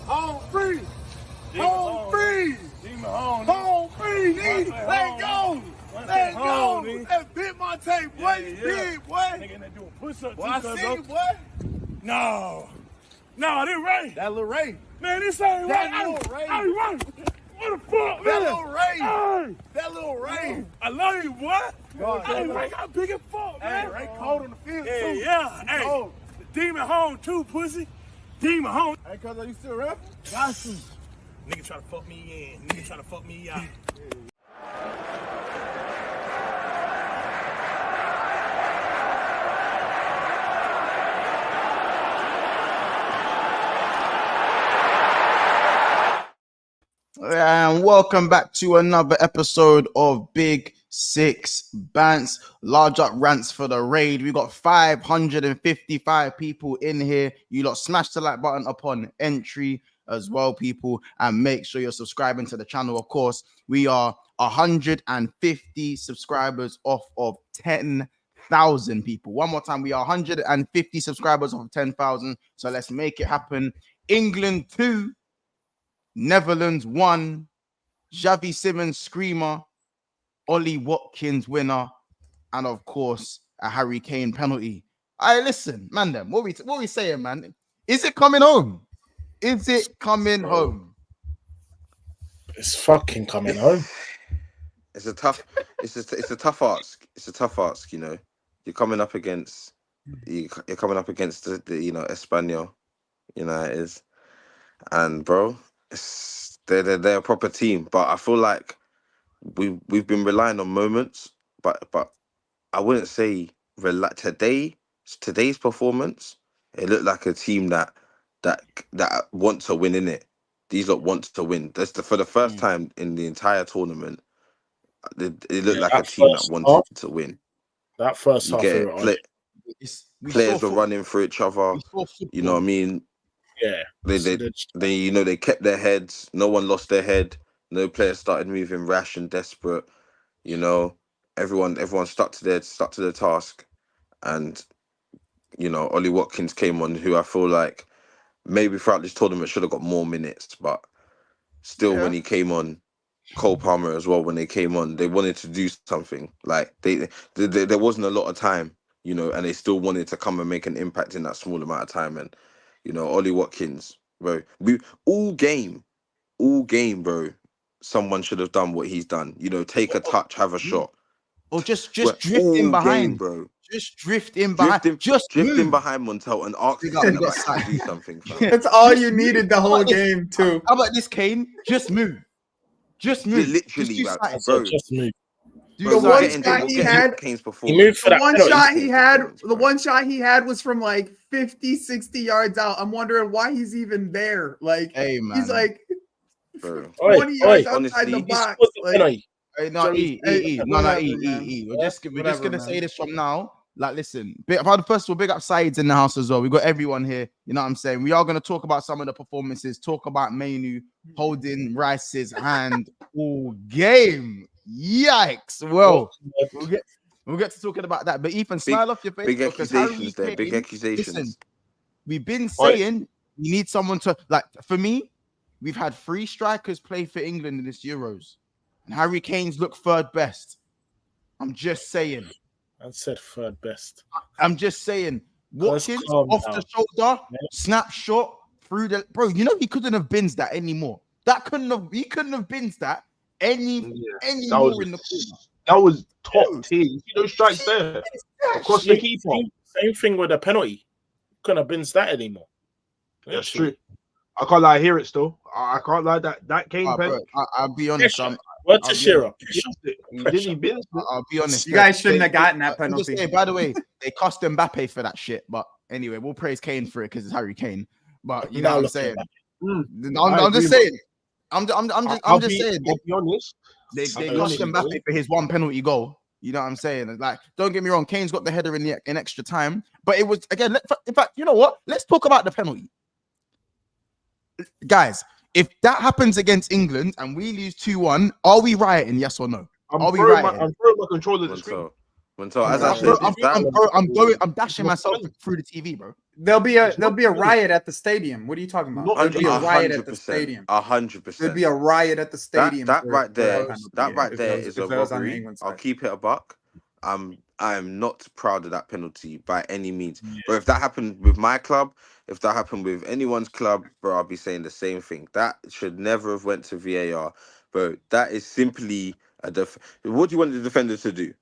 Home free. Home free. Home free, nigga. Let go. Let go. That bit my tape, boy. You big, boy. Nigga, they doing push-ups. Well, I see you, boy. No, that ain't right. That little Ray. Man, this ain't right. That little Ray. Hey, what the fuck, man? That little Ray. Hey. That little Ray. I love you, boy. Hey, Ray got big as fuck, man. Hey, Ray cold on the field, Yeah, too. yeah. Hey, Cold. the demon home, too, pussy. Demon home. Hey, cuz, are you still rapping? Got you. Nigga try to fuck me in. Nigga try to fuck me out. And welcome back to another episode of Big Six Bants, large up rants for the raid. We got 555 people in here. You lot smash the like button upon entry as well, people, and make sure you're subscribing to the channel. Of course, we are 150 subscribers off of 10,000 people. One more time, we are 150 subscribers off of 10,000. So let's make it happen. England 2. Netherlands 1, Xavi Simons screamer, Ollie Watkins winner, and of course a Harry Kane penalty. All right, listen, man, them, what we saying, man? Is it coming home? Is it coming home? It's fucking coming home. It's a tough ask. It's a tough ask, you know. You're coming up against the Espanyol, you know it is, and bro. They're a proper team, but I feel like we've been relying on moments, but I wouldn't say today's performance. It looked like a team that want to win, in it. These lot want to win. For the first time in the entire tournament. It looked like a team that wanted to win. That first half, players were running through each other. You know what I mean? Yeah, they kept their heads. No one lost their head. No players started moving rash and desperate. You know, everyone stuck to their task. And you know, Ollie Watkins came on, who I feel like maybe throughout this tournament should have got more minutes, but still, when he came on, Cole Palmer as well. When they came on, they wanted to do something. Like there wasn't a lot of time, you know, and they still wanted to come and make an impact in that small amount of time. And you know, Ollie Watkins, bro. All game, bro. Someone should have done what he's done. You know, take a touch, have a shot, or just drift in behind, game, bro. Just drift in behind, drift in behind Montel and ask him to do something. That's all you needed the whole game, too. How about this, Kane? Just move. Literally, bro. Just move. The one shot he had, the one shot he had was from like 50, 60 yards out. I'm wondering why he's even there. Like, hey, man. He's like 20 yards outside the box. Like, We're just gonna say this from now. Like, listen, first of all, big up Saeed's in the house as well. We got everyone here. You know what I'm saying? We are gonna talk about some of the performances, talk about Mainoo holding Rice's hand all game. Yikes! Well, we'll get to talking about that. But Ethan, smile off your face. Big accusations there. Big accusations. Listen, we've been saying we need someone to, like, for me, we've had 3 strikers play for England in this Euros, and Harry Kane's looked third best. I'm just saying. I said third best. I'm just saying. Watkins off the shoulder, snapshot through the bro. You know he couldn't have binsed that anymore. He couldn't have binsed that any more in the corner. That was top tier. You see those strikes there across the keeper. Same thing with the penalty. Couldn't have been that anymore. That's true. I can't lie, I hear it still. I can't lie that Kane penalty. I'll be honest. What to Shearer? I'll be honest. You guys shouldn't have gotten that penalty. By the way, they cost Mbappe for that shit. But anyway, we'll praise Kane for it because it's Harry Kane. But you know what I'm saying. I'm just saying. I'm just saying. I'll be honest. They cost Mbappe for his one penalty goal. You know what I'm saying? Like, don't get me wrong. Kane's got the header in extra time, but it was again. In fact, you know what? Let's talk about the penalty, guys. If that happens against England and we lose 2-1, are we rioting? Yes or no? I'm throwing my controller to the screen. Until, as I Bro, said, if that I'm dashing myself through the TV, bro. There'll be a riot at the stadium. What are you talking about? There'll be a riot at the stadium. 100%. There'd be a riot at the stadium. That right there, if is a it was on the robbery. England I'll side. keep it a buck. I am not proud of that penalty by any means. But if that happened with my club, if that happened with anyone's club, bro, I'll be saying the same thing. That should never have went to VAR. Bro, that is simply what do you want the defender to do?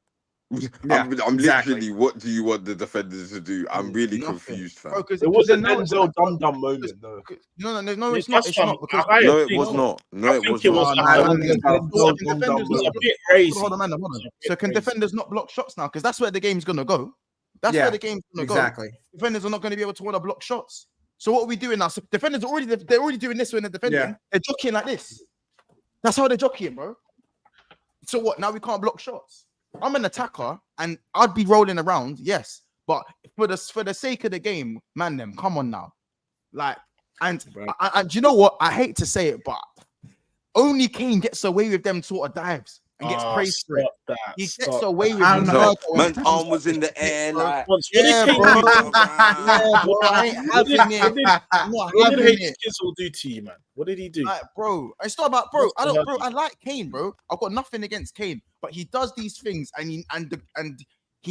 Yeah, I'm exactly. literally, what do you want the defenders to do? I'm really confused, fam. It was an Enzo dumb moment, though. No, it's not. It's not because No, it was not. No, it was not. a bit crazy. Hold on. So can defenders not block shots now? Because that's where the game's gonna go. That's where the game's gonna go. Exactly. Defenders are not going to be able to want to block shots. So what are we doing now? So defenders they're already doing this when they're defending. Yeah. They're jockeying like this. That's how they're jockeying, bro. So what? Now we can't block shots. I'm an attacker and I'd be rolling around, yes. But for the sake of the game, man, them come on now. Like, and you know what? I hate to say it, but only Kane gets away with them sort of dives and gets praised for it. He gets away with it. Man's arm was in the air, like, yeah, bro. I ain't having it. I'm not What having did it. Kizzle do to you, man? What did he do? Like, bro, it's not about I like Kane, bro. I've got nothing against Kane, but he does these things and he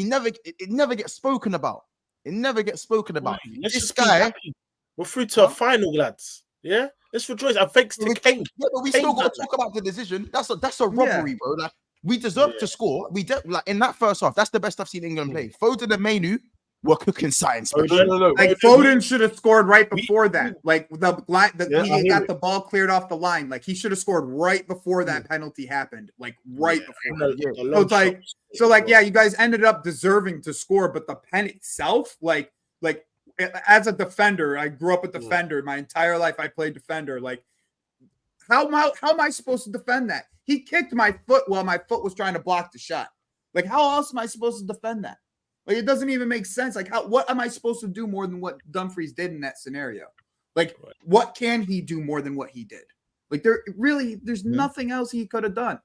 never it never gets spoken about. It never gets spoken about. Let's This just be guy, happy. We're through to a final, lads. Yeah, let's rejoice. And thanks to Kane. yeah, but we still got to talk about the decision. That's a robbery, bro. Like, we deserve to score. Like in that first half, that's the best I've seen England play. Foden and Mainoo were cooking science. Like Foden should have scored right before that. Like he got the ball cleared off the line. Like he should have scored right before that penalty happened. Like right before. So it's like, you guys ended up deserving to score, but the pen itself, like as a defender, I grew up a defender. My entire life I played defender. Like, how am I supposed to defend that? He kicked my foot while my foot was trying to block the shot. Like, how else am I supposed to defend that? Like, it doesn't even make sense. Like, what am I supposed to do more than what Dumfries did in that scenario? Like, what can he do more than what he did? Like, there's nothing else he could have done.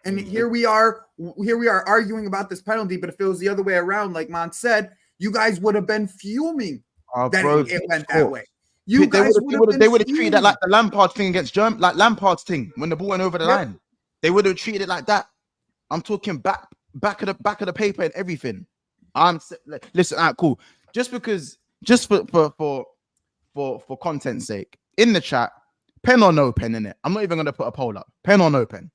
And here we are arguing about this penalty. But if it was the other way around, like Mon said, you guys would have been fuming that it went that way. They would have treated that like the Lampard thing against Germany, like Lampard's thing when the ball went over the line. They would have treated it like that. I'm talking back of the paper and everything. Listen, all right, cool. Just for content's sake, in the chat, pen or no pen in it. I'm not even gonna put a poll up. Pen or no pen.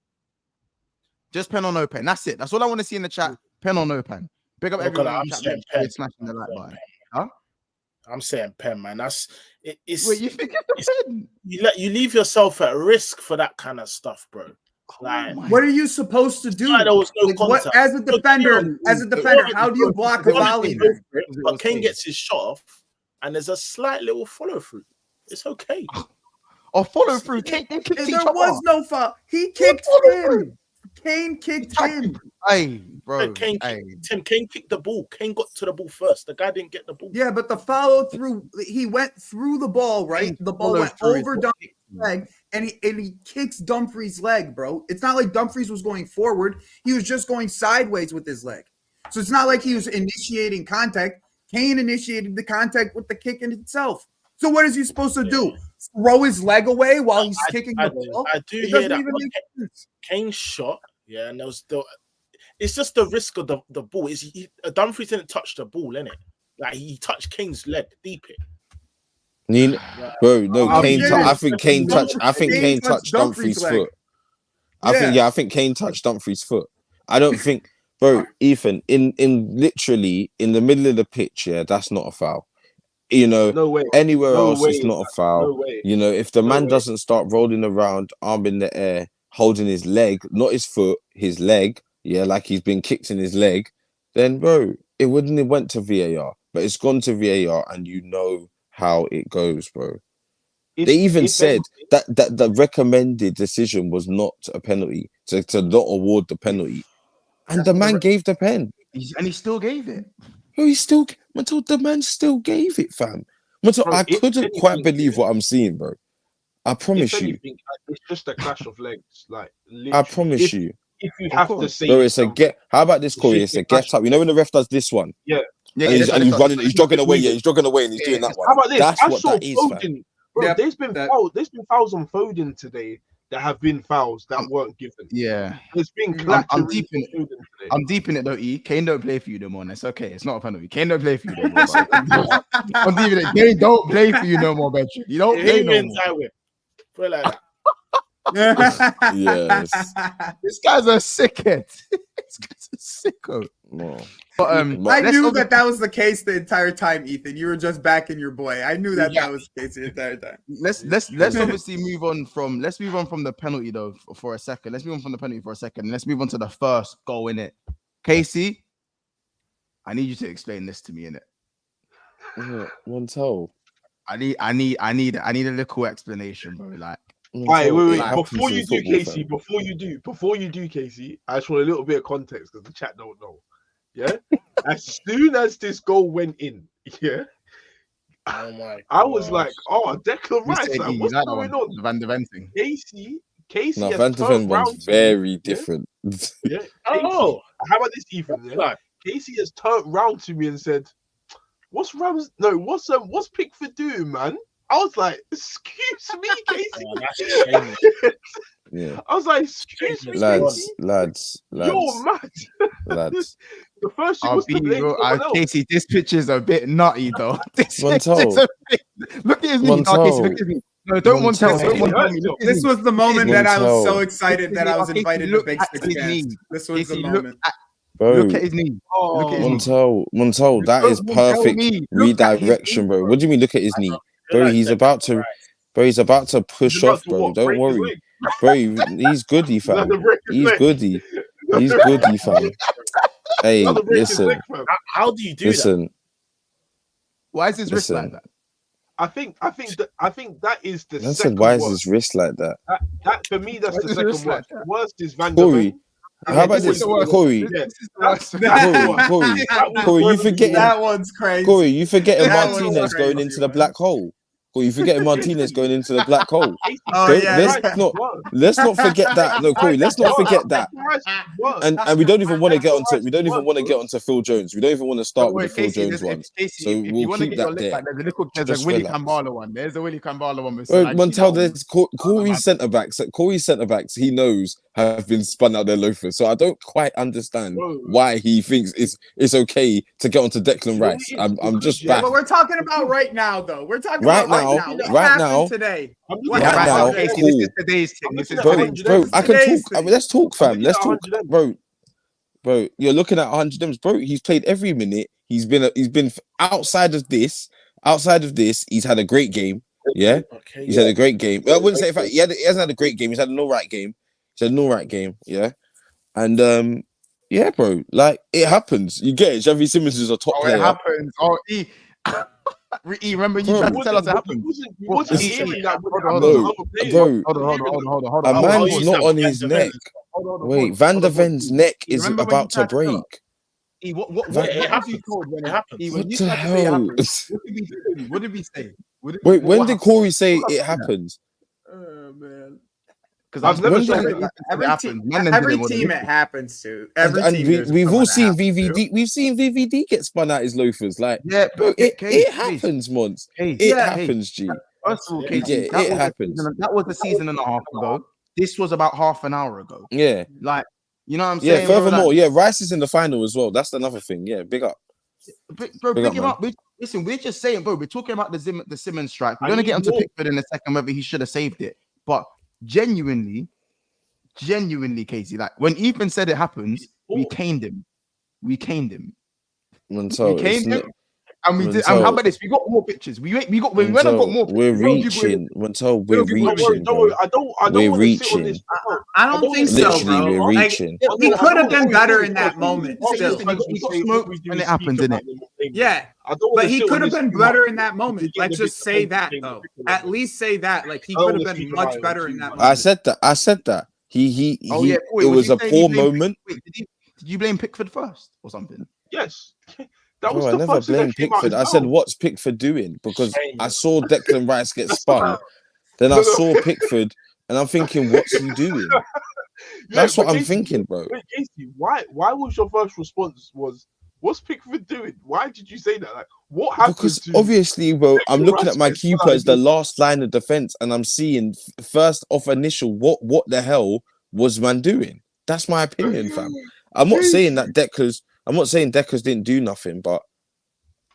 Just pen or no pen. That's it. That's all I want to see in the chat. Pen or no pen. Big up everyone. I'm saying pen. Smashing the like button. Huh? I'm saying pen, man. It's. Wait, you think it's a pen? You leave yourself at risk for that kind of stuff, bro. Like, what are you supposed to do? Like there was no what, as a defender, how do you block a volley? But Kane gets his shot off, and there's a slight little follow through. It's okay. Or follow through. There was no foul. He kicked him. Kane kicked him. Hey, bro. Kane kicked the ball. Kane got to the ball first. The guy didn't get the ball. Yeah, but the follow through, he went through the ball, right? The ball went over Dumfries' leg, and he kicks Dumfries' leg, bro. It's not like Dumfries was going forward. He was just going sideways with his leg. So it's not like he was initiating contact. Kane initiated the contact with the kick in itself. So what is he supposed to do? Throw his leg away while he's kicking the ball? I do hear that. Kane's shot, and there was still. It's just the risk of the ball. Dumfries didn't touch the ball, innit? Like he touched Kane's leg deep it. I think Kane touched Dumfries' foot. I think Kane touched Dumfries' foot. I don't think, bro, Ethan, in literally in the middle of the pitch, that's not a foul. You know, anywhere else it's not a foul. You know, if the man doesn't start rolling around, arm in the air, holding his leg, not his foot, his leg, like he's been kicked in his leg, then bro, it wouldn't have went to VAR. But it's gone to VAR, and you know how it goes, bro. They even said that the recommended decision was not a penalty, to not award the penalty. And the man gave the pen. And he still gave it. Oh, the man still gave it, fam. I couldn't quite believe what I'm seeing, bro. I promise you. It's just a clash of legs. Like, I promise you. if you have to say. No, it's a get. How about this, Corey? It's a get up. You know when the ref does this one? Yeah. And he's running, he's jogging away. Yeah, he's jogging away, and he's doing that one. How about this? That's I what saw that is, Foden. fam. Bro, Yep. there's been fouls on Foden today that have been fouls that weren't given. Yeah, There's been I'm deep in it. I'm deep in it though. Kane don't play for you no more. And it's okay. It's not a penalty. Kane don't play for you no more. I'm deep in it. Kane don't play for you no more, Benji. You don't play no more. Put it like that. Yes. This guy's a sickhead. This guy's a sicko. No. But, I knew that was the case the entire time, Ethan. You were just backing your boy. I knew that was the case the entire time. Let's obviously move on from the penalty though for a second. Let's move on from the penalty for a second. Let's move on to the first goal in it. Casey, I need you to explain this to me in it. One toe. I need a little explanation, bro. Like, wait. Before you do, Casey, I just want a little bit of context because the chat don't know. Yeah, as soon as this goal went in, yeah, oh my! I was like, "Oh, Declan Rice, like, what's going on?" Van de Ven thing. Casey. No, Van de Ven one's very different. Yeah. Oh, how about this, Ethan? Yeah? Casey has turned round to me and said, "What's Pickford doing, man?" I was like, "Excuse me, Casey." Yeah. I was like, "Excuse me, lads. You're mad, lads." The first thing was to blame someone else. Casey, this picture's a bit nutty though. Look at his knee. Casey, look at his knee. No, don't want to tell me. This was the moment that I was so excited that I was invited to Big Six again. This was the moment. Bro, look at his knee. Montel, that is perfect redirection, bro. What do you mean? Look at his knee, bro. He's about to push off, bro. Don't worry, bro. He's goody, fam. He's goody, fam. Hey, listen. How do you do that? Why is his wrist like that? I think that is the I second said, why is worst. his wrist like that? That for me, that's the second worst. Worst is Van der Corey, Ven. how about this, Corey? Corey, you forgetting that one's crazy. Corey, you forgetting Martinez going into the black hole. Corey, you forgetting Martinez going into the black hole. Let's not forget that. No, Corey, let's not forget that. And we don't even want to get onto Phil Jones. We don't even want to start with the Phil Jones ones. So we'll keep that there. There's a Willy Kambala one. There's a Willy Kambala one. Montel, there's Corey's centre backs. He knows have been spun out their loafers. So I don't quite understand why he thinks it's okay to get onto Declan Rice. I'm just back. But we're talking about right now, though. We're talking right about now. Right now, today. Right now, Casey, cool. This is today's thing. Bro, I can talk. I mean, let's talk, fam. Let's talk, bro. You're looking at 100 M's, bro. He's played every minute. He's been outside of this. He's had a great game. Yeah, he's had a great game. I wouldn't say in fact he hasn't had a great game. He's had an alright game. Yeah, and yeah, bro. Like it happens. You get it. Javi Simmons is a top player. It happens. Remember you tried to tell us it happened. Bro. A man's not on his neck. Wait, Van der Ven's neck is about to break. What have you told when it happened? What the hell? What did we say? Wait, when did Corey say it happened? Oh man. Because I've never said every team it happens to. We've all seen VVD. We've seen VVD get spun out his loafers. Like, yeah, bro, it happens, Mons. It happens, G. First of all, it happens. That was a season and a half ago. This was about half an hour ago. Yeah, like you know what I'm saying. Yeah. Furthermore, Rice is in the final as well. That's another thing. Yeah, big up. Bro, big him up. Listen, we're just saying, bro. We're talking about the Simmons strike. We're gonna get into Pickford in a second, whether he should have saved it, but. Genuinely, Casey, like when Ethan said it happens, we caned him. And we did. And how about this? We got more pictures. We went and got more pictures. We're reaching. Montel, we're reaching. We're reaching. I don't think so, bro. We're reaching. He could have been better in that moment. Still. He got smoked when it happened, didn't it? Yeah, but he could have been better in that moment. Let's just say that, though. At least say that. Like he could have been much better in that moment. I said that. He it was a poor moment. Did you blame Pickford first or something? Yes. I never blamed Pickford. I said, what's Pickford doing? Because I saw Declan Rice get spun. Then I saw Pickford and I'm thinking, what's he doing? That's what I'm thinking, bro. Wait, Casey, why was your first response what's Pickford doing? Why did you say that? Like, what happened? Because obviously, bro, I'm looking at my keeper as the last line of defense, and I'm seeing first off initial what the hell was man doing? That's my opinion, fam. I'm not saying Deckers didn't do nothing, but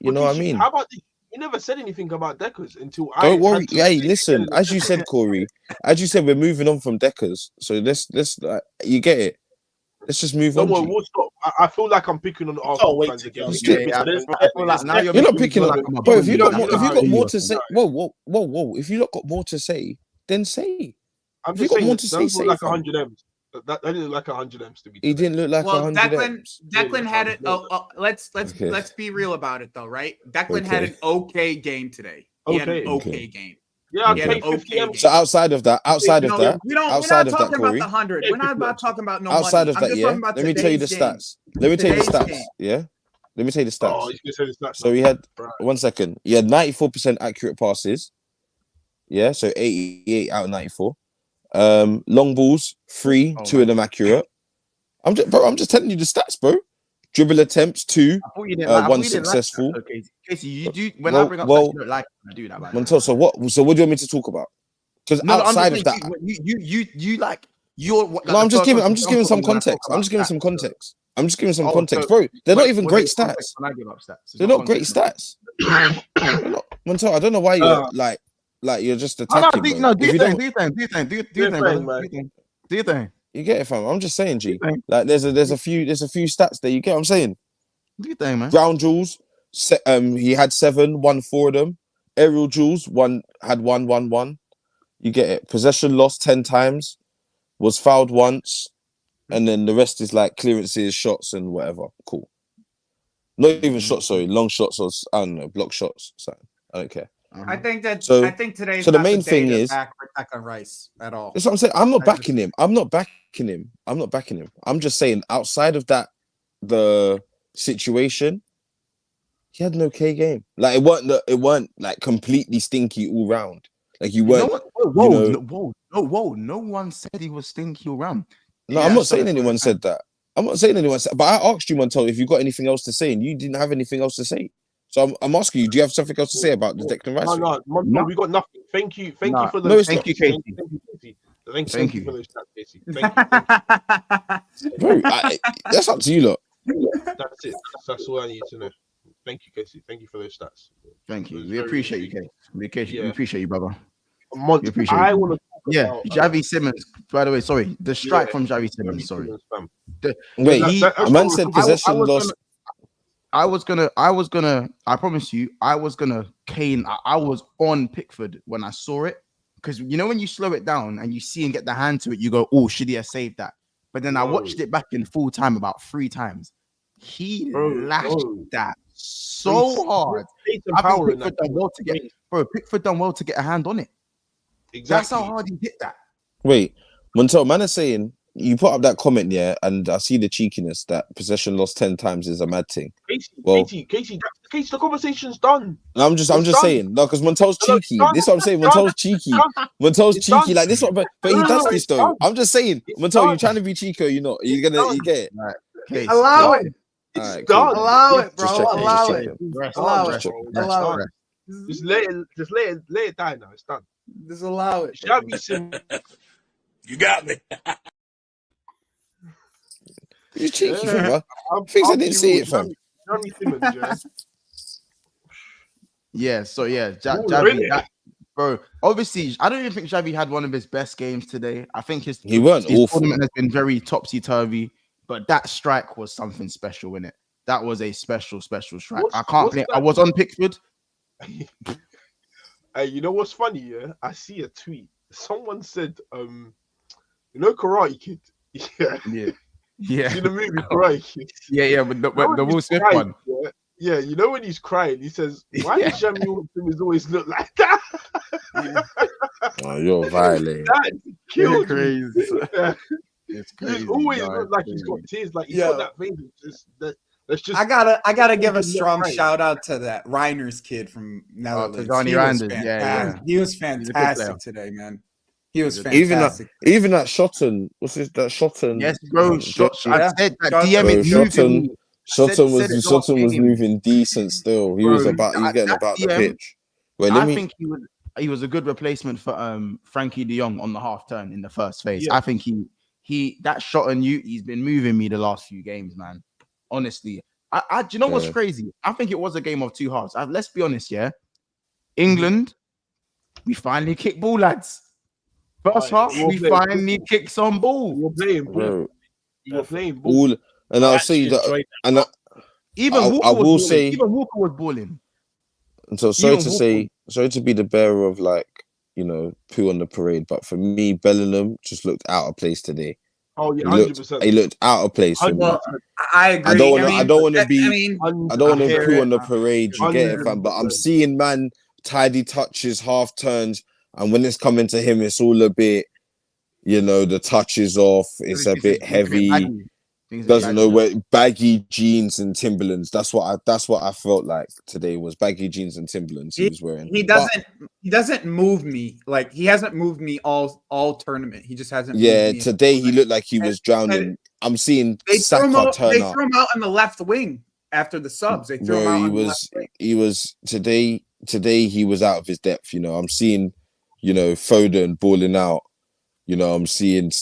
you know what I mean. How about you never said anything about Deckers until Don't worry. Hey, listen, as you said, Corey, as you said, we're moving on from Deckers, so let's you get it. Let's just move on. We'll stop. I feel like I'm picking on Arsenal fans again. You're not picking on, bro. If you got more to say, whoa. If you not got more to say, then say. I'm just saying, more to say, like 100 M's. That didn't look like 100 M's to be. He didn't look like 100 M's. Declan had it. Let's be real about it though, right? Declan had an okay game today. He had an okay game. Yeah, okay. So outside of that, we're not talking about the 100. We're not about talking about no outside money. of that, yeah. Let me tell you the stats. Let me tell you the stats. Yeah. Let me tell you the stats. Oh, you can say the stats. So he had 1 second. He had 94% accurate passes. Yeah, so 88 out of 94. Long balls, 3, 2 of them accurate. I'm just telling you the stats, bro. Dribble attempts, 2, 1 successful. Casey, you do when I bring up stats, you don't like I do that. Montel, so what do you want me to talk about? Because outside of that, you like you're. No, I'm just giving some context. I'm just giving some context. Bro. They're not even great stats. They're not great stats. Montel, I don't know why you're like you're just attacking. No, do you think? You get it, fam. I'm just saying, G. Like there's a few stats there. You get what I'm saying? Do you think, man? Ground duels, he had 7, won 4 of them. Aerial duels, had 1. You get it. Possession lost 10 times, was fouled once, and then the rest is like clearances, shots, and whatever. Cool. Not even shots, sorry, long shots or I don't know, block shots. So I don't care. I think today. So the main thing is Declan Rice at all. That's what I'm saying. I'm not backing him. I'm just saying outside of that, the situation, he had an okay game. Like it weren't like completely stinky all round. Like you weren't. Whoa! No one said he was stinky all round. No, I'm not saying anyone said that. I'm not saying anyone said. But I asked you, Montel, if you got anything else to say, and you didn't have anything else to say. So I'm asking you, do you have something else to say about the Declan Rice? No, we got nothing. Thank you for the. No, thank you, Casey. Thank you for those stats, Casey. Thank you. Bro, that's up to you, lot. That's it. That's all I need to know. Thank you, Casey. Thank you for those stats. Thank you. We appreciate you, Casey. We appreciate you, brother. We appreciate I want to talk about Javi Simmons. By the way, sorry, the strike from Javi Simmons. Sorry. Man said possession lost. I promise you, I was gonna cane. I was on Pickford when I saw it. Because you know when you slow it down and you see and get the hand to it, you go, oh, should he have saved that? But then I watched it back in full time about 3 times. He lashed that so hard. Pickford done well to get a hand on it. Exactly. That's how hard he hit that. Wait, Montel, man is saying you put up that comment, yeah, and I see the cheekiness that possession lost 10 times is a mad thing. Casey, the conversation's done. I'm just saying, no, because Montel's cheeky. This is what I'm saying. Montel's cheeky. Like this one, but he does this though. I'm just saying, Montel, you're trying to be cheeky, or you're not. You get it. Right. Allow it. Right, cool. Allow it, bro. Allow it. Just let it die now. It's done. Just allow it. You got me. You cheeky, fam. Things I didn't see it, fam. Yeah, so Javi, bro. Obviously, I don't even think Javi had one of his best games today. I think his tournament has been very topsy-turvy, but that strike was something special in it. That was a special strike. I can't blame. I was on Pickford. Hey, you know what's funny? Yeah, I see a tweet. Someone said, you know, Karate Kid. Yeah. See the movie Karate Kid? Yeah, but the Will Smith one. Yeah, you know when he's crying, he says, "Why does Samuel always look like that?" Oh, you're violent. That killed crazy. It's crazy. He always looks like he's got tears. Like he's got that thing. That's just. I gotta give a strong shout out to that Reiner's kid from Netherlands. Johnny Reinders. Yeah. He was fantastic today, man. He was fantastic. Even that Shotton, what's this? That Shotton. Yes, bro. I said that DM is moving. Shotton was moving decent still. He was getting about the pitch. Wait, I think he was a good replacement for Frankie De Jong on the half turn in the first phase. Yeah. I think he that shot on you, he's been moving me the last few games, man. Honestly. Do you know what's crazy? I think it was a game of two halves. Let's be honest, yeah. England, we finally kicked ball, lads. First half, we finally kicked some ball. You're playing ball. You're playing ball. And I'll say that. And even Walker was balling. And so sorry to be the bearer of poo on the parade, but for me, Bellingham just looked out of place today. Oh yeah, 100%. He looked out of place for me. I agree. I don't want to poo on the parade. You get it, fam. But I'm seeing tidy touches, half turns, and when it's coming to him, it's all a bit, the touch is off. It's a bit heavy. Doesn't know where baggy jeans and Timberlands. That's what I felt like today was baggy jeans and Timberlands he was wearing. He doesn't move me. Like he hasn't moved me all tournament. He just hasn't. Yeah, moved me today he looked like he was drowning. I'm seeing Saka turn up. They threw him out on the left wing after the subs. They threw him out on the left wing. He was today he was out of his depth. I'm seeing, Foden balling out. I'm seeing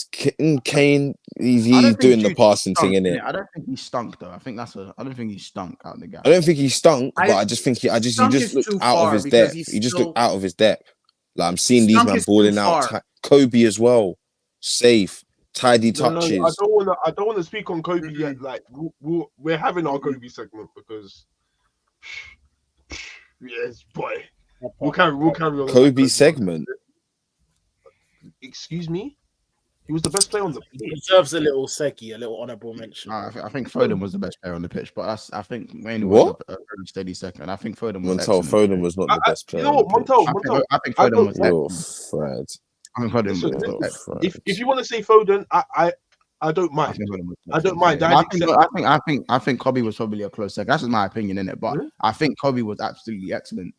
Kane. He's doing the passing thing, innit? I don't think he stunk though. I don't think he stunk out the gap. I don't think he stunk, but I just think he just looked out of his depth. He just looked out of his depth. Like I'm seeing these men balling out. Kobe as well, safe, tidy touches. No, I don't want to speak on Kobe yet. Like we're having our Kobe segment because yes, boy, we'll carry on. Kobe segment. Excuse me? He was the best player on the pitch. He deserves a little honourable mention. I think Foden was the best player on the pitch, but I think Mainoo was a very steady second. I think Foden was Foden was not the best player. Montel. I think Foden was Fred. I think Foden was if you want to say Foden, I don't mind. I don't mind. I think Kobe was probably a close second. That's just my opinion in it, but I think Kobe was absolutely excellent.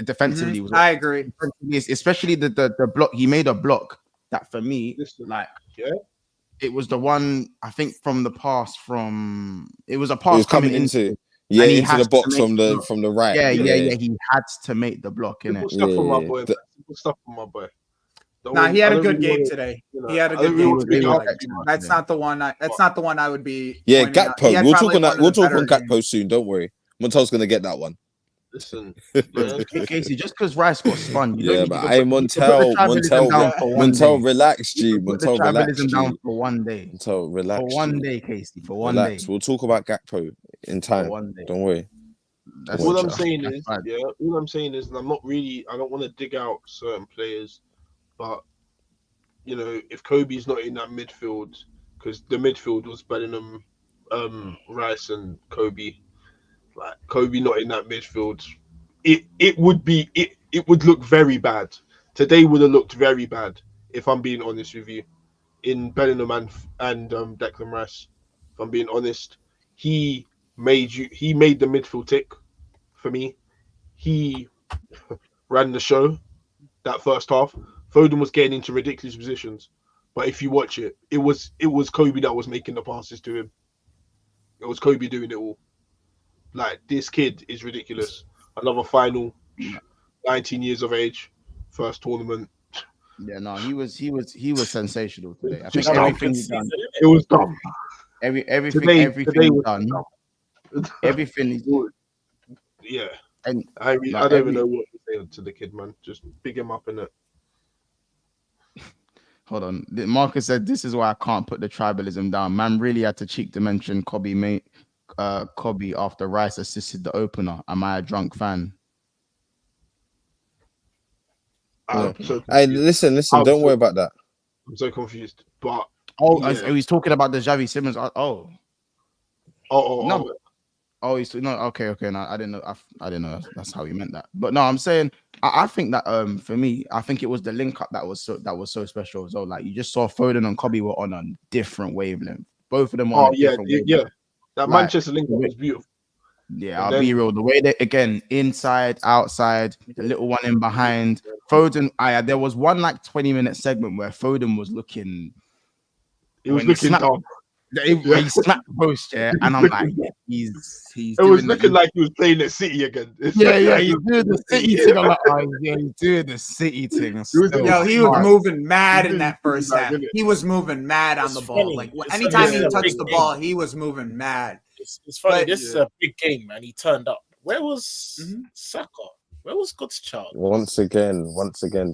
Defensively, was. I agree. Especially the block. He made a block that for me, it was the one I think from the pass it was a pass coming into into the box from the right. Yeah. He had to make the block in it. Stuff from my boy. Nah, he had a good game today. He had a good game today. That's not the one. That's not the one I would be. Yeah, Gakpo. We'll talk on Gakpo soon. Don't worry. Montel's gonna get that one. Listen, Casey, just because Rice got spun. But Montel, relax, G. Montel, relax. Down for one day. Montel, relax. For one day, Casey. For one day. We'll talk about Gakpo in time. Don't worry. All I'm saying is, and I don't want to dig out certain players. But, if Kobe's not in that midfield, because the midfield was Bellingham, Rice and Kobe, like Kobe not in that midfield, it would look very bad. Today would have looked very bad, if I'm being honest with you, in Bellingham and Declan Rice. If I'm being honest, he made the midfield tick for me. He ran the show that first half. Foden was getting into ridiculous positions, but if you watch it, it was Kobe that was making the passes to him. It was Kobe doing it all. Like, this kid is ridiculous. Another final, 19 years of age, first tournament. Yeah, no, he was sensational today. I think everything he done, it was dumb. Everything he done, everything he did. Yeah, and I don't even know what to say to the kid, man. Just big him up in it. Hold on. Marcus said, this is why I can't put the tribalism down. Man really had to cheek to mention Kobe after Rice assisted the opener. Am I a drunk fan? Hey, listen, don't worry about that. I'm so confused. But he's talking about the Xavi Simmons. He's okay. No, I didn't know. I didn't know that's how he meant that. But no, I'm saying I think that for me, I think it was the link up that was so special as well. Like you just saw Foden and Kobe were on a different wavelength. Both of them were on a different wavelength. That Manchester link up was beautiful. Yeah, I'll be real. The way that, again, inside, outside, the little one in behind, Foden. There was one like 20-minute segment where Foden was looking. He was looking dumb. He slapped the post, yeah, and I'm like, he's. It was looking like he was playing at City again. He's doing the City thing. I'm like, he's doing the City thing. He was moving mad in that first half. He was moving mad on the ball. Like anytime he touched the ball, he was moving mad. It's funny. This is a big game, man. He turned up. Where was Saka? Where was God's child? Once again.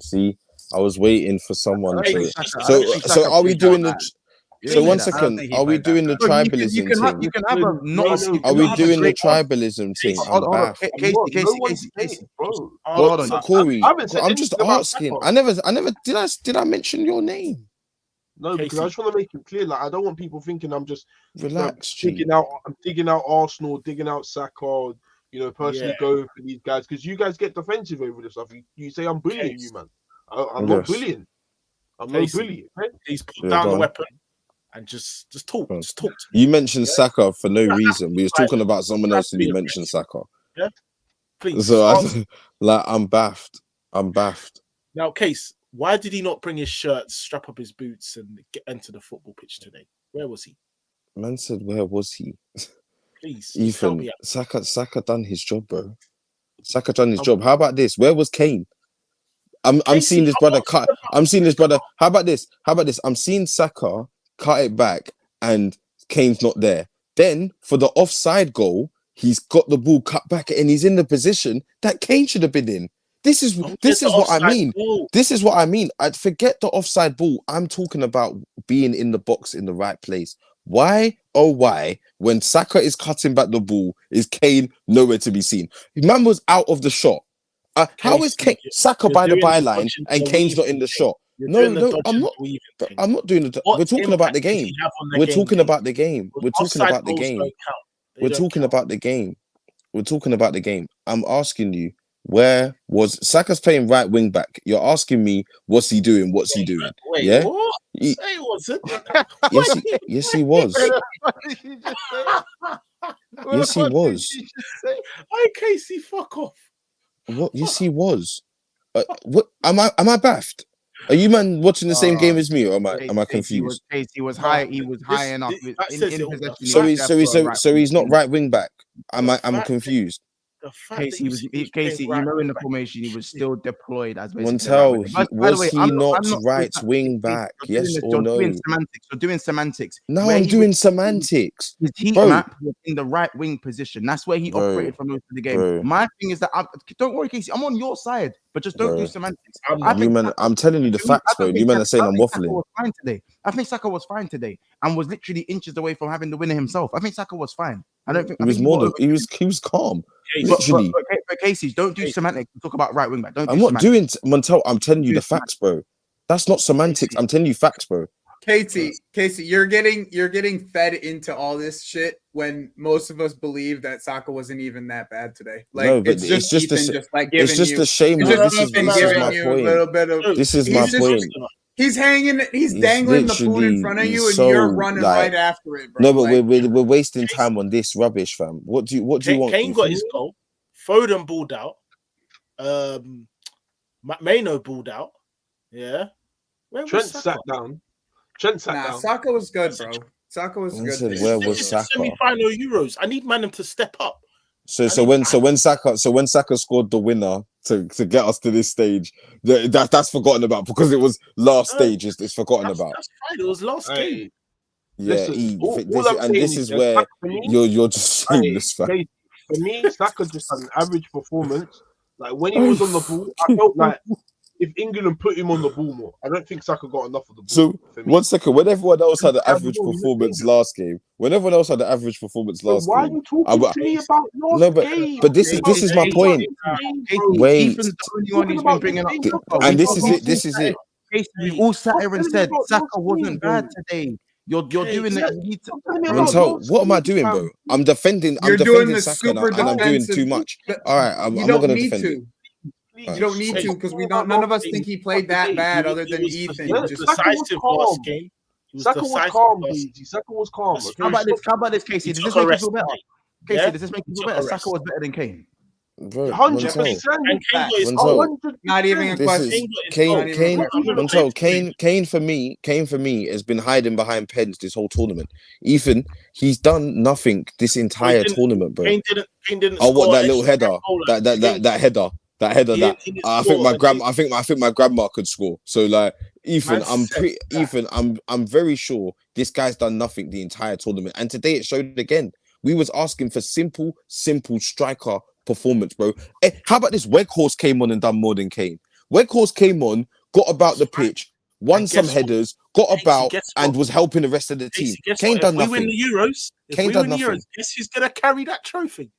See, I was waiting for someone to. So are we doing the? So 1 second, are we doing the tribalism thing? You can have a not. Are we doing the tribalism thing? Hold on, Casey. Hold on, Corey. I'm just asking. I never. Did I mention your name? No, because I just want to make it clear. Like, I don't want people thinking I'm just relax. I'm digging out Arsenal, digging out Saka. Personally going for these guys because you guys get defensive over this stuff. You say I'm bullying you, man. I'm not bullying. I'm not bullying. He's put down the weapon. And just talk. Just talk to me. You mentioned Saka for no reason. We was talking about someone else and you mentioned Saka. Yeah, please. So I'm baffed. Now, Case, why did he not bring his shirt, strap up his boots, and enter the football pitch today? Where was he? Man said, where was he? Please, Ethan, Saka done his job, bro. Saka done his job. How about this? Where was Kane? I'm seeing this brother cut. I'm seeing this brother. How about this? I'm seeing Saka cut it back and Kane's not there. Then for the offside goal, he's got the ball cut back and he's in the position that Kane should have been in. This is what I mean. This is what I mean. I'd forget the offside ball. I'm talking about being in the box in the right place. Why, when Saka is cutting back the ball, is Kane nowhere to be seen? Man was out of the shot. How is Saka by the byline and Kane's not in the shot? No, I'm not. I'm not doing it. We're talking about the game. We're talking about the game. We're talking about the game. We're talking about the game. We're talking about the game. I'm asking you, where was Saka's playing right wing back? You're asking me, what's he doing? What's he doing? Wait, yeah, what? He wasn't. Yes, he was. Yes, he was. Hey, Casey, fuck off. What? Yes, he was. What? Am I baffed? Are you man watching the same game as me, or am I confused? He was high. He was high enough. So he's not right wing back. I'm confused. Casey, you know, in the formation, he was still deployed as Montel. Was he not right wing back? Yes or no? We're doing semantics. No, I'm doing semantics. His heat map was in the right wing position. That's where he operated for most of the game. My thing is that don't worry, Casey. I'm on your side, but just don't do semantics. I'm telling you the facts, bro. You man are saying I'm waffling. I think Saka was fine today and was literally inches away from having the winner himself. I think Saka was fine. I don't think he was calm. Literally. But Casey, don't do semantics. Talk about right wing back. I'm not doing Montel. I'm telling you the facts, bro. That's not semantics. I'm telling you facts, bro. Casey, you're getting fed into all this shit when most of us believe that Saka wasn't even that bad today. Like, no, but it's just the shame. This is my point. This is my point. He's dangling the food in front of you, and you're running right after it, bro. No, but we're wasting time on this rubbish, fam. What do you want? Kane got his goal. Foden balled out. Mainoo balled out. Yeah. Trent sat down. Saka was good, bro. Saka was good. Where was Saka? Semi-final Euros. I need man to step up. So when Saka scored the winner to get us to this stage, that's forgotten about because it was last stage. It's forgotten about. That's fine. It was last game. Yeah, this is where you're just shameless, fam. For me, Saka just had an average performance. Like when he was on the ball, I felt like if England put him on the ball more, I don't think Saka got enough of the ball. So 1 second, when everyone else had the average performance last game, why are you talking to me about game? But this is my point. Wait, and this is it. We all sat here and said Saka wasn't bad today. You're doing it. What am I doing, bro? I'm defending Saka and I'm doing too much. All right, I'm not going to defend it. You don't need to because none of us think he played that bad other than Ethan. Just decisive last game. Saka was calm. Saka was calm. How about this, Casey? Does this make you feel better? Casey, does this make you feel better? Saka was better than Kane. 100%. Not even a question. Kane for me has been hiding behind pens this whole tournament. Ethan, he's done nothing this entire tournament, bro. Kane didn't what score that little header, that header that I think my grandma could score. So like Ethan, I'm very sure this guy's done nothing the entire tournament. And today it showed again. We was asking for simple striker performance, bro. Hey, how about this? Weghorst came on and done more than Kane. Weghorst came on, got about the pitch, won some headers, got about, and was helping the rest of the team. Kane done nothing. If we win the Euros, guess who's gonna carry that trophy?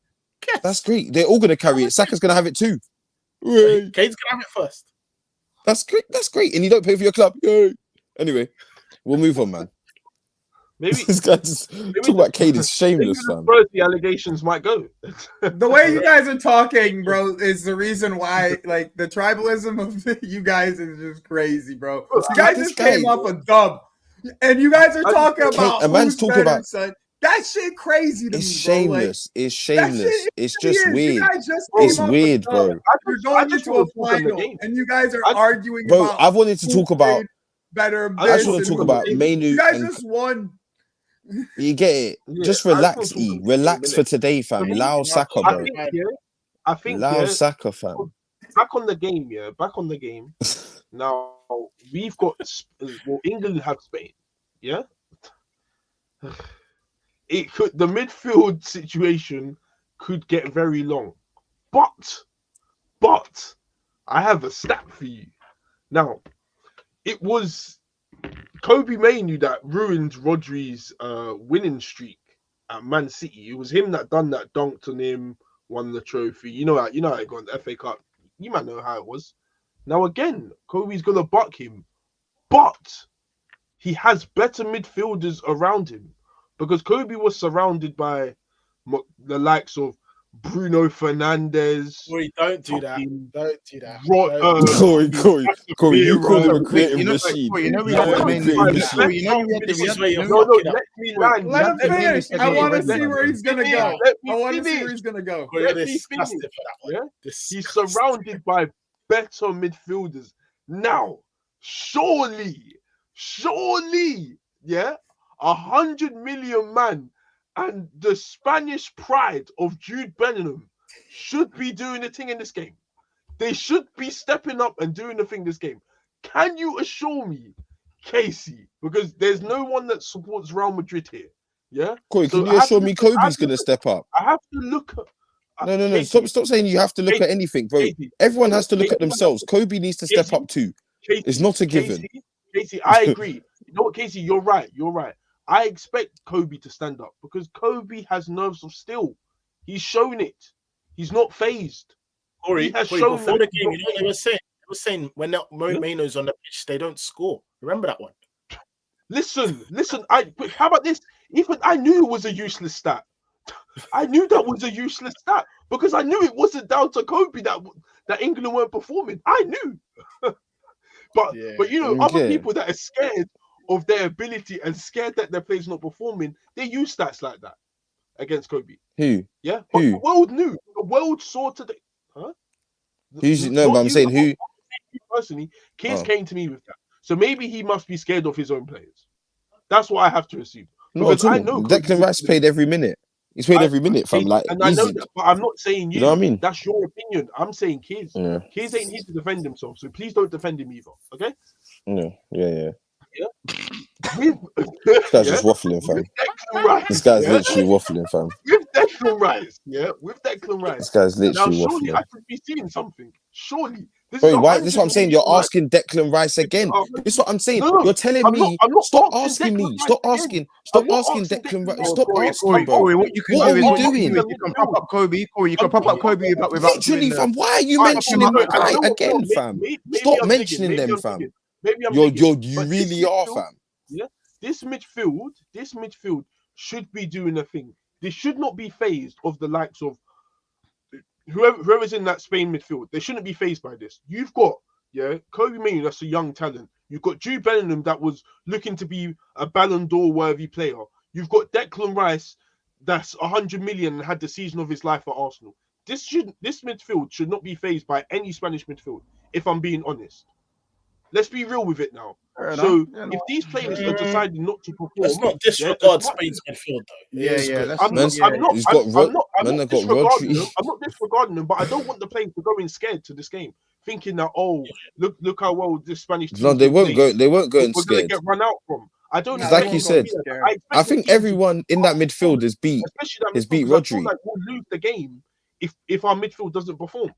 Guess. That's great. They're all gonna carry it. Saka's gonna have it too. Kane's gonna have it first. That's great. That's great. And you don't pay for your club. Yay. Anyway, we'll move on, man. Maybe this guy just talk about Kane is shameless, fam. The allegations might go. The way you guys are talking, bro, is the reason why, like, the tribalism of you guys is just crazy, bro. You guys just came off a dub, and you guys are talking about a man's talking about. Son. That shit crazy to me, shameless. Bro. Like, it's shameless. It's just weird. It's weird, bro. You're going into a final, and you guys are arguing bro, about. I wanted to talk about better. I just want to talk about Mainoo. You guys just won. You get it. Just relax, E. Relax for today, fam. Allow Saka, bro. I think allow Saka, fam. Back on the game, yeah. Back on the game. Now we've got England have Spain, yeah. It could the midfield situation could get very long, but I have a stat for you. Now, it was Kobe Mainoo that ruined Rodri's winning streak at Man City. It was him that done that, dunked on him, won the trophy. You know how it got the FA Cup. You might know how it was. Now again, Kobe's gonna buck him, but he has better midfielders around him because Kobe was surrounded by the likes of Bruno Fernandes. Corey, don't do that. Don't do that. Corey, you call him a creative machine. Let him finish. I want to see where he's gonna go. He's surrounded by better midfielders. Now, surely, yeah, 100 million man and the Spanish pride of Jude Bellingham should be doing the thing in this game. They should be stepping up and doing the thing this game. Can you assure me, Casey? Because there's no one that supports Real Madrid here. Yeah? Corey, can you assure me Kobe's going to step up? I have to look at... No. Casey, stop saying you have to look at anything, bro. Casey, everyone has to look at themselves. Kobe needs to step up too. It's not a given. Casey, I agree. You know what, Casey? You're right. I expect Kobe to stand up because Kobe has nerves of steel. He's shown it. He's not phased. Corey, before the game, you know what they were saying? They were saying when Mainoo's on the pitch, they don't score. Remember that one? Listen. How about this? Even I knew it was a useless stat. I knew that was a useless stat because I knew it wasn't down to Kobe that England weren't performing. I knew. But you know, other people that are scared of their ability and scared that their players not performing, they use stats like that against Kobe. Who? Yeah, but the world knew. The world saw today. Huh? But I'm saying who personally. Kids came to me with that, so maybe he must be scared of his own players. That's what I have to assume. Because I know Declan Rice played every minute. He's played every minute, fam. Like, and I know that, but I'm not saying you. You know what I mean? That's your opinion. I'm saying Kids. Yeah. Kids ain't here to defend himself, so please don't defend him either. Okay? Yeah. This guy's just waffling, fam. This guy's literally waffling, fam. With Declan Rice, This guy's literally waffling. Surely I could be seeing something. Surely. This is what I'm saying. You're asking Declan Rice again. This is what I'm saying. You're telling me. Stop asking me. Stop asking Declan Rice. Stop asking, bro. What you can do is you can pop up Kobe. Or you can pop up Kobe without. Literally, fam. Why are you mentioning the guy again, fam? Stop mentioning them, fam. You really are, fam. Yeah, this midfield should be doing a thing. They should not be phased of the likes of whoever's in that Spain midfield. They shouldn't be phased by this. You've got Kobe Mainoo, that's a young talent. You've got Jude Bellingham that was looking to be a Ballon d'Or worthy player. You've got Declan Rice that's 100 million and had the season of his life at Arsenal. This midfield should not be phased by any Spanish midfield, if I'm being honest. Let's be real with it now. So if these players are deciding not to perform, let's not disregard Spain's midfield though. I'm not disregarding them, but I don't want the players to go in scared to this game, thinking that look how well this Spanish team. No, they won't go. They won't go in scared. We're gonna get run out from. I don't. Like you said, I think everyone in that midfield is beat. Is beat Rodri. Like we'll lose the game if our midfield doesn't perform.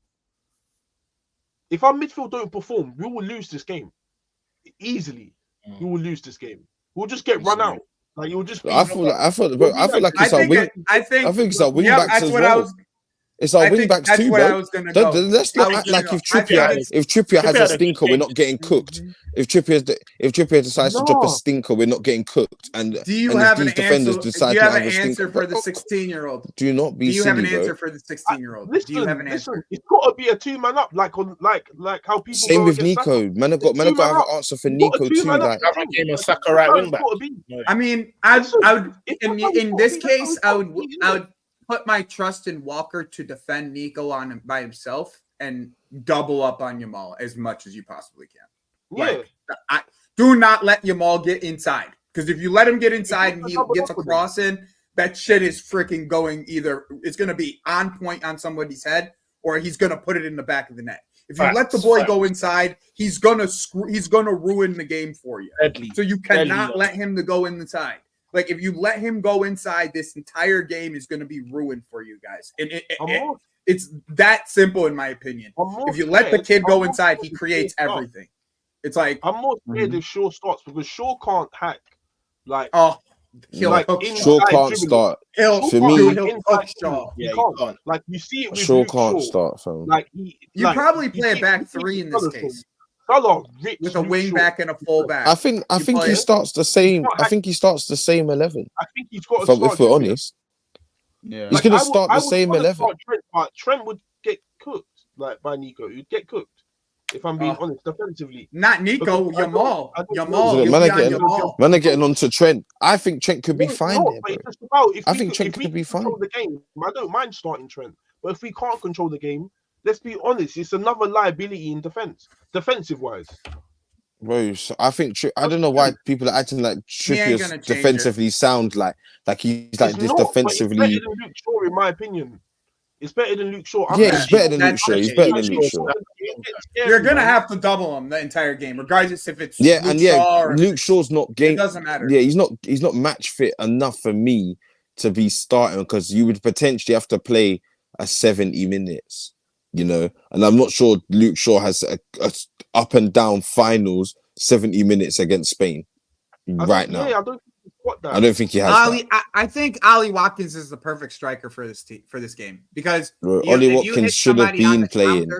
If our midfield don't perform, we will lose this game easily. We will lose this game. We'll just get run out. Like you'll just. I feel like it's our wing. I think it's our wing backs as well. It's our wing backs too, bro. Let's not act like if Trippier has a stinker, we're not getting cooked. If Trippier decides to drop a stinker, we're not getting cooked. And do you have an answer for the 16-year-old? Do not be. Do you have an silly, answer for the 16-year-old? Do you have an answer? It's got to be a 2-man up, like how people. Same with Nico. Man, I've got to have an answer for Nico too. Like game of Saka right wing back. I mean, I would in this case, I would put my trust in Walker to defend Nico by himself and double up on Yamal as much as you possibly can. Like, do not let Yamal get inside, because if you let him get inside and he gets a cross in, that shit is freaking going either. It's going to be on point on somebody's head, or he's going to put it in the back of the net. If you let the boy go inside, he's gonna ruin the game for you. So you cannot let him to go inside. Like, if you let him go inside, this entire game is going to be ruined for you guys. And it's that simple, in my opinion. If you let the kid go inside, he creates everything. It's like... I'm more scared if Shaw starts, because Shaw can't hack. Like, Shaw can't start. For me, he can't. Like, you see it with Shaw can't start, fam. Like, you probably play a back three in this case. With a wing back and a full back. I think he starts the same. I think he starts the same 11. I think he's got to start. If we're honest, he's going to start the same 11. Trent would get cooked by Nico. He'd get cooked. If I'm being honest, defensively. Not Nico, Yamal. Man are getting on to Trent. I think Trent could be fine there, bro. I think Trent could be fine. The game, I don't mind starting Trent, but if we can't control the game, let's be honest, it's another liability in defensive wise. Bro, so I think I don't know why people are acting like Trippier's defensively sound like he's like this defensively. It's better than Luke Shaw, in my opinion. It's better than Luke Shaw. He's better than Luke Shaw. He's better than Luke Shaw. You're gonna have to double him the entire game, regardless if it's Luke Shaw's not game. It doesn't matter. Yeah, he's not match fit enough for me to be starting, because you would potentially have to play a 70 minutes. You know, and I'm not sure Luke Shaw has a up and down finals 70 minutes against Spain right now. Yeah, I don't think he's got that. I don't think he has. I think Ollie Watkins is the perfect striker for this game, because Ollie Watkins should have been playing.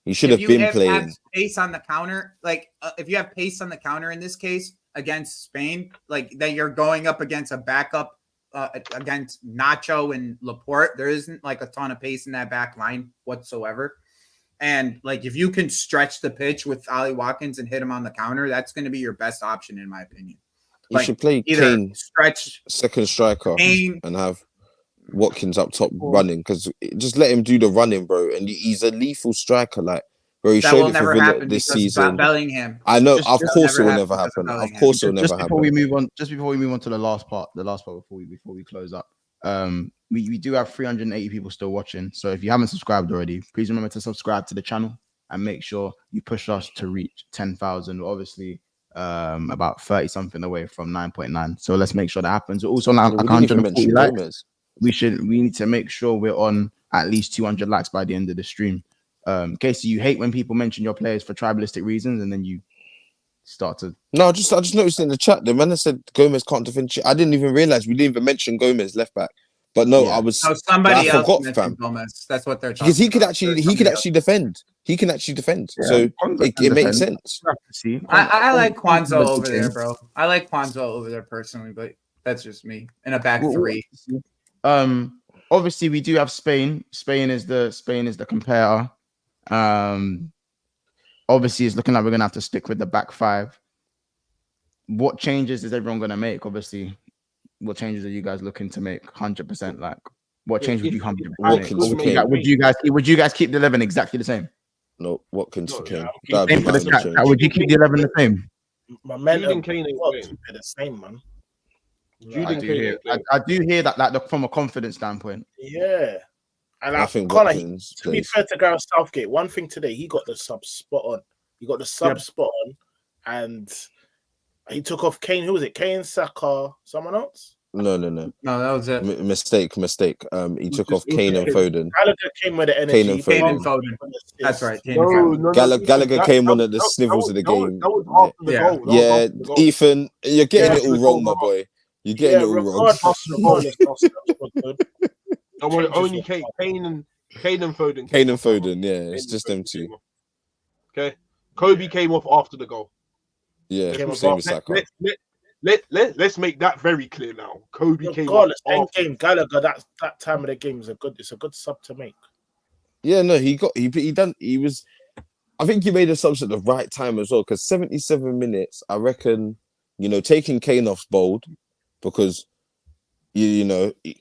He should have been playing. Pace on the counter, like if you have pace on the counter in this case against Spain, like that you're going up against a backup. Against Nacho and Laporte, there isn't like a ton of pace in that back line whatsoever. And like, if you can stretch the pitch with Ollie Watkins and hit him on the counter, that's going to be your best option, in my opinion. You should play Kane second striker and have Watkins up top running, because just let him do the running, bro. And he's a lethal striker, like. Bro, he showed it for Villa this season. Bellingham. I know, of course it will never happen. Of course it will never happen. Before we move on to the last part before we close up. We do have 380 people still watching. So if you haven't subscribed already, please remember to subscribe to the channel and make sure you push us to reach 10,000. We're obviously about 30 something away from 9.9. So let's make sure that happens. We're also on 140 likes. We need to make sure we're on at least 200 likes by the end of the stream. Casey, you hate when people mention your players for tribalistic reasons, and then you start to... No, I just noticed in the chat, the man said Gomez can't defend. I didn't even realize we didn't even mention Gomez left back. But no, I was... No, somebody else mentioned Gomez. That's what they're talking about. Because he could actually defend. He can actually defend. Yeah, so it makes sense. I like Kwanzaa over there, bro. I like Kwanzaa over there personally, but that's just me. In a back three. Obviously, we do have Spain. Spain is the competitor. Obviously it's looking like we're gonna have to stick with the back five. What changes is everyone gonna make? Obviously, What changes are you guys looking to make? 100%. Like, what change would you 100% Watkins make? Would you guys keep the 11 exactly the same? No, Watkins for Kane. Same for the chat. Would you keep the 11 the same? My mental Kane ain't the same, man. I do hear that, like, from a confidence standpoint. Yeah. And I think Watkins, to be fair to Gareth Southgate, one thing today, he got the sub spot on. He got the sub spot on, and he took off Kane. Who was it? Kane, Saka, someone else? No, that was it. Mistake. He took off Kane and Foden. Gallagher came with the energy. Kane and Foden. That's right. Gallagher came on at the snivels of the game. That was after the goal. Yeah, Ethan, you're getting it all wrong, my boy. You're getting it all wrong. Only Kane and Foden. Kane and Foden, yeah, it's just them two. Okay, Kobe came off after the goal. Yeah, same as Saka. Let's make that very clear now. Kobe came off. Game Gallagher that time of the game is a good sub to make. Yeah, no, he was. I think he made a subs at the right time as well, because 77 minutes, I reckon, taking Kane off's bold, because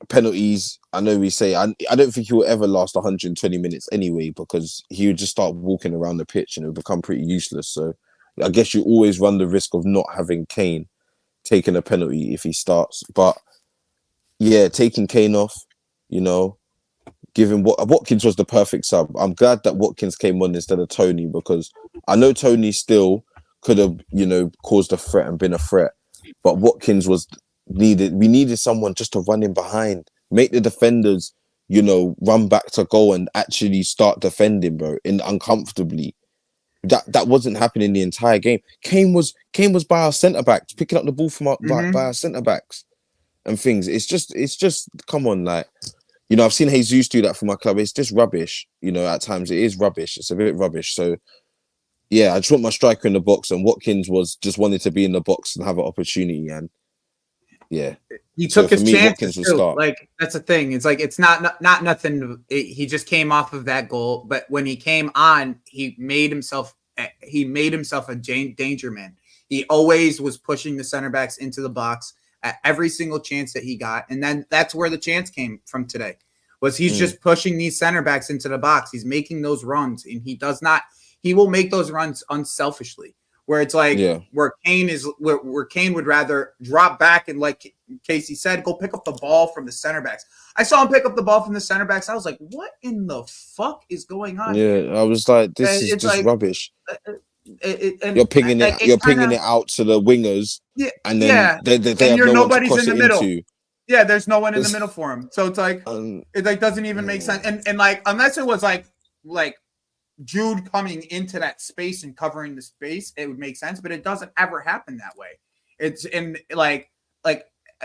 penalties. I know we say I don't think he will ever last 120 minutes anyway, because he would just start walking around the pitch and it would become pretty useless. So I guess you always run the risk of not having Kane taking a penalty if he starts. But yeah, taking Kane off, giving Watkins was the perfect sub. I'm glad that Watkins came on instead of Tony, because I know Tony still could have, caused a threat and been a threat, but Watkins was needed. We needed someone just to run in behind, make the defenders, run back to goal and actually start defending, bro, uncomfortably. That wasn't happening the entire game. Kane was by our centre backs, picking up the ball from by our centre backs and things. It's just come on, like, I've seen Jesus do that for my club. It's just rubbish. At times it is rubbish. It's a bit rubbish. So yeah, I just want my striker in the box, and Watkins wanted to be in the box and have an opportunity, and yeah, he took his chances too. Like, that's the thing. It's like, it's not nothing. He just came off of that goal, but when he came on, he made himself a danger man. He always was pushing the center backs into the box at every single chance that he got, and then that's where the chance came from today. He's just pushing these center backs into the box. He's making those runs, and he will make those runs unselfishly. Where it's like, where Kane would rather drop back and, like Casey said, go pick up the ball from the center backs. I saw him pick up the ball from the center backs. I was like, what in the fuck is going on? Yeah, I was like, this is just like, rubbish. You're pinging it out to the wingers, and then they have nobody's in the middle. Into. Yeah, there's no one in the middle for him. So it's like, it like doesn't even make sense. And like, unless it was like Jude coming into that space and covering the space, it would make sense, but it doesn't ever happen that way. It's in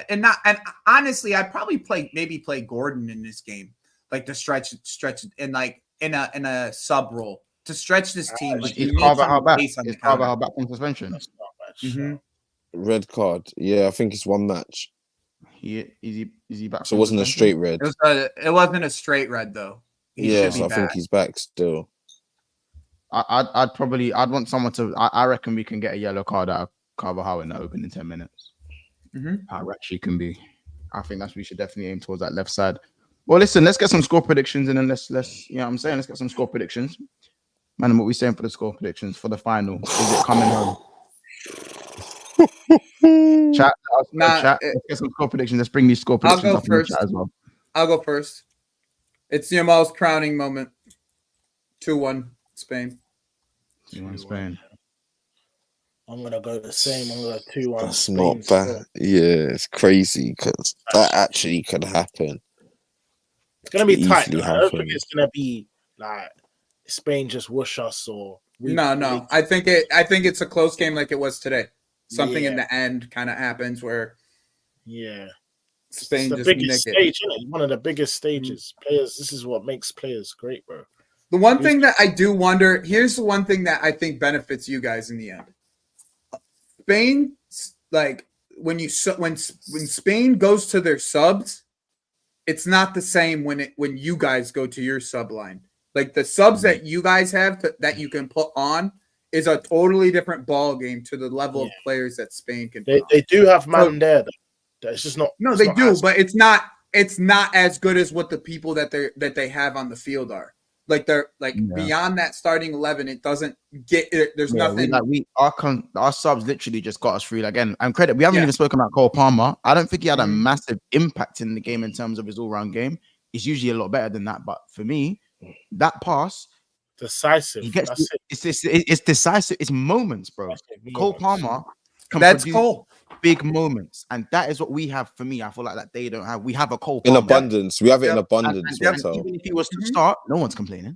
and honestly, I'd probably play Gordon in this game, like to stretch and like in a sub role to stretch this team. Like, is Carvajal back? Is Carvajal back from suspension? Red card. Yeah, I think it's one match. Is he back? So it wasn't a straight red. It wasn't a straight red though. I think he's back still. I'd want someone to. I reckon we can get a yellow card out of Carvajal in the opening 10 minutes. How rash he can be. I think we should definitely aim towards that left side. Well, listen, let's get some score predictions, and then let's let's get some score predictions. Man, what we saying for the score predictions for the final? Is it coming home? Chat. Let's get some score predictions. Let's bring these score predictions up in the chat as well. I'll go first. It's Yamal's crowning moment. 2-1 Spain. 2-1 Spain. I'm gonna go the same. I'm gonna 2-1. That's Spain, not bad. Yeah, it's crazy because that actually could happen. It's gonna be tight. I don't think it's gonna be like Spain just whoosh us or. No. I think it's a close game like it was today. Something in the end kind of happens where. Yeah. Spain it's the biggest stage, isn't it? One of the biggest stages. Players. This is what makes players great, bro. The one thing that I do wonder. Here's the one thing that I think benefits you guys in the end. Spain, like when Spain goes to their subs, it's not the same when you guys go to your sub line. Like the subs that you guys have that you can put on is a totally different ball game to the level of players that Spain can. They do have man there. Though. It's just not. No, they do, but it's not as good as what the people that they have on the field are. Like they're beyond that starting 11, it doesn't get it. There's nothing. Our subs literally just got us through again. And credit, we haven't even spoken about Cole Palmer. I don't think he had a massive impact in the game in terms of his all-round game. He's usually a lot better than that. But for me, that pass, decisive. It's decisive. It's moments, bro. Cole Palmer can that's produce Cole. Big moments, and that is what we have. For me, I feel like that they don't have. We have a Cole in Palmer. abundance. We have it in abundance. And even if he was to start, no one's complaining.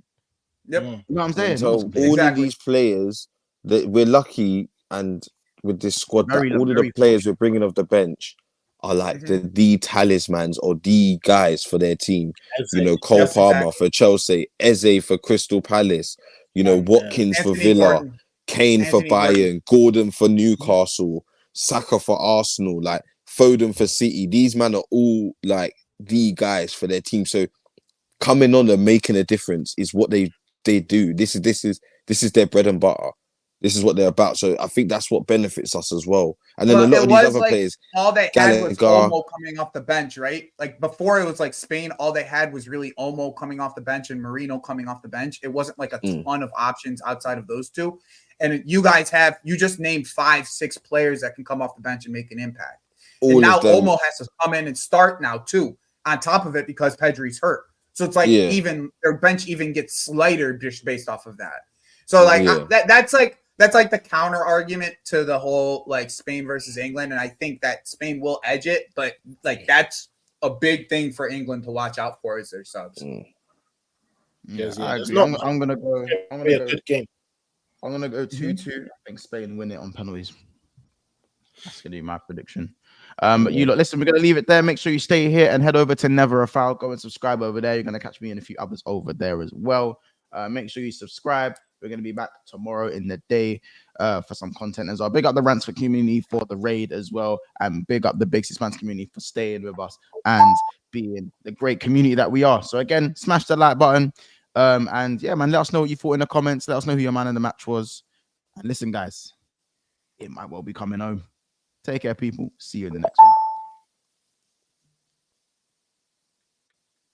Yep. You know what I'm saying? So all of these players, that we're lucky, and with this squad, that all of the players we're bringing off the bench are like the talismans or the guys for their team. You know, Cole Palmer for Chelsea, Eze for Crystal Palace. You know, Watkins for Villa, Kane for Bayern, Gordon for Newcastle, Saka for Arsenal, like Foden for City. These men are all like the guys for their team. So coming on and making a difference is what they do. This is their bread and butter. This is what they're about. So I think that's what benefits us as well. And then a lot of these other players, all they had was Olmo coming off the bench, right? Like before, it was like Spain. All they had was really Olmo coming off the bench and Mainoo coming off the bench. It wasn't like a ton of options outside of those two. And you guys you just named 5-6 players that can come off the bench and make an impact. And now Olmo has to come in and start now too, on top of it, because Pedri's hurt. So it's like even their bench even gets slighter just based off of that. So like that's like the counter argument to the whole like Spain versus England. And I think that Spain will edge it, but like that's a big thing for England to watch out for is their subs. I agree. I'm gonna go. Be a good game. I'm gonna go 2-2. I think Spain win it on penalties. That's gonna be my prediction. You lot, listen, we're gonna leave it there. Make sure you stay here and head over to Never a Foul. Go and subscribe over there. You're gonna catch me and a few others over there as well. Make sure you subscribe. We're gonna be back tomorrow in the day for some content as well. Big up the Rants for community for the raid as well, and big up the Big Six Fans community for staying with us and being the great community that we are. So again, smash the like button. And yeah, man, let us know what you thought in the comments. Let us know who your man in the match was. And listen, guys, it might well be coming home. Take care, people. See you in the next one.